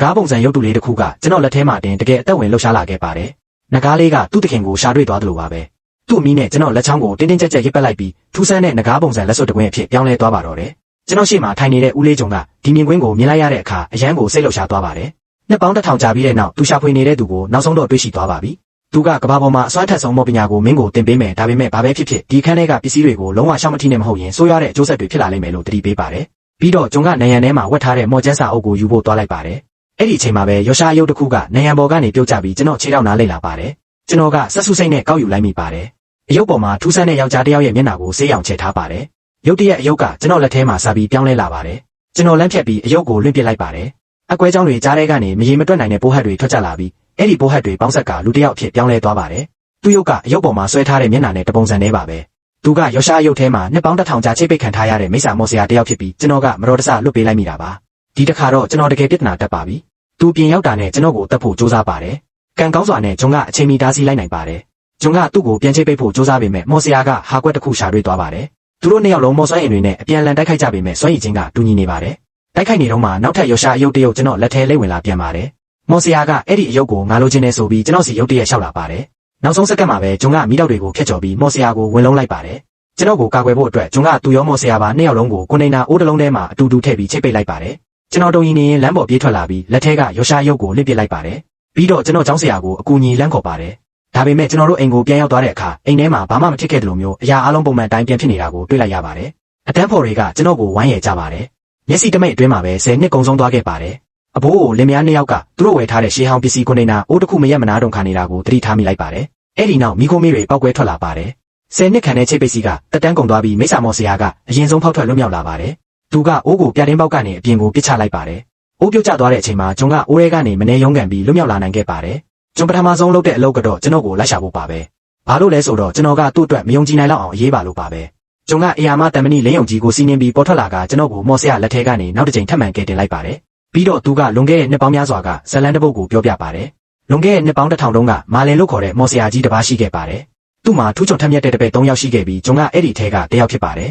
ကားပုံစံရုပ်တုလေးတစ်ခုကကျွန်တော်လက်ထဲမှာတင်တကယ်အသက်ဝင်လှုပ်ရှားလာခဲ့ပါတယ်။နဂါးလေးကသူ့တခင်ကိုရှာတွေ့သွားသလိုပါပဲ။သူ့အမီးနဲ့ကျွန်တော်လက်ချောင်းကိုတင်းတင်းကြပ်ကြပ်ရစ်ပတ်လိုက်ပြီးထူးဆန်းတဲ့နဂါးပုံစံလက်စွပ်တကွင်းအဖြစ်ပြောင်းလဲသွားပါတော့တယ်။ကျွန်တော်ရှေ့မှာထိုင်နေတဲ့ဦးလေးကျုံကဒီမြင်ကွင်းကိုမြင်လိုက်ရတဲ့အခါအရန်ကိုစိတ်လှုပ်ရှားသွားပါတယ်။နှစ်ပေါင်း1000ကြာပြီးတဲ့နောက်သူရှာဖွေနေတဲ့သူကိုနောက်ဆုံးတော့တွေ့ရှိသွားပါပြီ။သူကကဘာပေါ်မှာအစွမ်းထက်ဆုံးမော်ပညာကိုမင်းကိုတင်ပေးမယ်ဒါပေမဲ့ဘာပဲဖြစ်ဖြစ်ဒီခန်းထဲကပစ္စည်းတွေကိုလုံးဝရှောင်မထိနဲ့မဟုတ်ရင်ဆိုးရွားတဲ့အကျိုးဆက်တွေဖြစ်လာလိမ့်မယ်လို့တတိပေးပါတယ်။ပြီးတော့ကျုံကနယံထဲမှာဝတ်ထားတဲ့မော်ကျန်းစာအုပ်ကိုယူဖို့သွားလိုက်ပါတယ်။အဲ့ဒီအချိန်မှာပဲယောရှာအယုတ်တစ်ခုကနယံပေါ်ကနေပြုတ်ကျပြီးကျွန်တော်ခြေထောက်နားလိမ့်လာပါတယ်။ကျွန်တော်ကဆက်ဆုစိတ်နဲ့ကောက်ယူလိုက်မိပါတယ်။အယုတ်ပေါ်မှာထူးဆန်းတဲ့ယောက်ျားတစ်ယောက်ရဲ့မျက်နှာကိုဆေးရောင်ချဲထားပါတယ်။ရုပ်တရက်အယုတ်ကကျွန်တော်လက်ထဲမှာစာပြီးပြောင်းလဲလာပါတယ်။ကျွန်တော်လမ်းဖြတ်ပြီးအယုတ်ကိုလွင့်ပစ်လိုက်ပါတယ်။အကွဲကြောင်းတွေကြားထဲကနေမရေမတွက်နိုင်တဲ့ပိုးဟတ်တွေထွက်ကျလာပြီးအဲ့ဒီပိုးဟတ်တွေပေါင်းဆက်ကလူတစ်ယောက်အဖြစ်ပြောင်းလဲသွားပါတယ်။သူ့ရုပ်ကအယုတ်ပေါ်မှာဆွဲထားတဲ့မျက်နှာနဲ့တပုံစံနဲ့ပါပဲ။သူကယောရှာအယုတ်ထဲမှာနှစ်ပေါင်း1000ကြာချိတ်ပိတ်ခံထားရတဲ့မိစ္ဆာမော်ဆရာတစ်ယောက်ဖြစ်ပြီးကျွန်တော်ကမတော်တဆလွတ်ပေးလိုက်မိတာပါ။ဒီတစ်ခါတော့ကျွန်တော်တကယ်ပြဿနာတက်ပါပြီ။သူပြင်ရောက်တာနဲ့ကျွန်တော်ကိုတတ်ဖို့စူးစမ်းပါတယ်။ကံကောင်းစွာနဲ့ဂျွန်ကအချိန်မီတားဆီးလိုက်နိုင်ပါတယ်။ဂျွန်ကသူ့ကိုပြန်ချိတ်ပိတ်ဖို့စူးစမ်းပေမဲ့မော်ဆရာကဟာကွက်တစ်ခုရှာတွေ့သွားပါတယ်။သူတို့နှစ်ယောက်လုံးမော်ဆွဲရင်တွေနဲ့အပြန်အလှန်တိုက်ခိုက်ကြပေမဲ့စွမ်းရည်ချင်းကတူညီနေပါတယ်။တိုက်ခိုက်နေတော့မှနောက်ထပ်ယောရှာအယုတ်တရုတ်ကျွန်တော်လက်ထဲလိမ့်ဝင်လာပြန်ပါတယ်။မော်ဆရာကအဲ့ဒီအယုတ်ကိုငါလိုချင်နေဆိုပြီးကျွန်တော်စီရုတ်တရက်လျှောက်လာပါတယ်။နောက်ဆုံးစက္ကန့်မှာပဲဂျွန်ကမိတော့တွေကိုဖျက်ကျော်ပြီးမော်ဆရာကိုဝင်လုံးလိုက်ပါတယ်။ကျွန်တော်ကိုကာကွယ်ဖို့အတွက်ဂျွန်ကသူရောမော်ဆရာပါနှစ်ယောက်လုံးကိုကွန်တိန်နာအိုးတစ်လုံးထဲမှာအတူတူထည့်ပြီးချိတ်ပိတ်လိုက်ပါတယ်။ကျွန်တော်တုံရင်နေရင်လမ်းပေါ်ပြေးထွက်လာပြီးလက်ထဲကယောရှာအယုတ်ကိုလစ်ပစ်လိုက်ပါတယ်။ပြီးတော့ကျွန်တော်ကျောင်းဆရာကိုအကူအညီလမ်းခေါ်ပါတယ်။ဒါပေမဲ့ကျွန်တော်တို့အိမ်ကိုပြန်ရောက်သွားတဲ့အခါအိမ်ထဲမှာဘာမှမဖြစ်ခဲ့တယ်လို့မျိုးအရာအလုံးပုံမှန်တိုင်းပြန်ဖြစ်နေတာကိုတွေ့လိုက်ရပါတယ်။အတန်းဖော်တွေကကျွန်တော်ကိုဝိုင်းရကြပါတယ်။မျက်စိတမိတ်အတွင်းမှာပဲ10နှစ်ကုန်ဆုံးသွားခဲ့ပါတယ်။အဘိုးကိုလင်မယားနှစ်ယောက်ကသူတို့ဝယ်ထားတဲ့ရှေးဟောင်းပစ္စည်းကွန်တိန်နာအိုးတစ်ခုမရက်မနာတုံခါနေတာကိုသတိထားမိလိုက်ပါတယ်။အဲ့ဒီနောက်မိခိုးမေးတွေပောက်ကွဲထွက်လာပါတယ်။10နှစ်ခန့်တဲ့ချိတ်ပိတ်စီကတက်တန်းကုန်သွားပြီးမိစ္ဆာမော်ဆရာကအရင်ဆုံးဖောက်ထွက်လွတ်မြောက်လာပါတယ်။သူကအိုးကိုပြတင်းပေါက်ကနေအပြင်ကိုပစ်ချလိုက်ပါတယ်။အိုးပြုတ်ကျသွားတဲ့အချိန်မှာကျွန်ကအိုးရဲကနေမနေရုံးကန်ပြီးလွတ်မြောက်လာနိုင်ခဲ့ပါတယ်။ကျွန်ပထမဆုံးလုပ်တဲ့အလုပ်ကတော့ကျွန်တော်ကိုလိုက်ရှာဖို့ပါပဲ။ဘာလို့လဲဆိုတော့ကျွန်တော်ကသူ့အတွက်မယုံကြည်နိုင်လောက်အောင်အရေးပါလို့ပါပဲ။ကျွန်ကအရာမတန်မဏိလင်းယုံကြီးကိုစီးနှင်းပြီးပေါ်ထွက်လာကကျွန်တော်ကိုမော်ဆရာလက်ထဲကနေနောက်တစ်ချိန်ထပ်မံကယ်တင်လိုက်ပါတယ်။ပြီးတော့သူကလွန်ခဲ့တဲ့နှစ်ပေါင်းများစွာကဇလန်တပုတ်ကိုပြောပြပါတယ်။လွန်ခဲ့တဲ့နှစ်ပေါင်း1000တုန်းကမာလင်လို့ခေါ်တဲ့မော်ဆရာကြီးတစ်ပါးရှိခဲ့ပါတယ်။သူ့မှာထူးချွန်ထက်မြက်တဲ့တပည့်3ယောက်ရှိခဲ့ပြီးကျွန်ကအဲ့ဒီထဲကတစ်ယောက်ဖြစ်ပါတယ်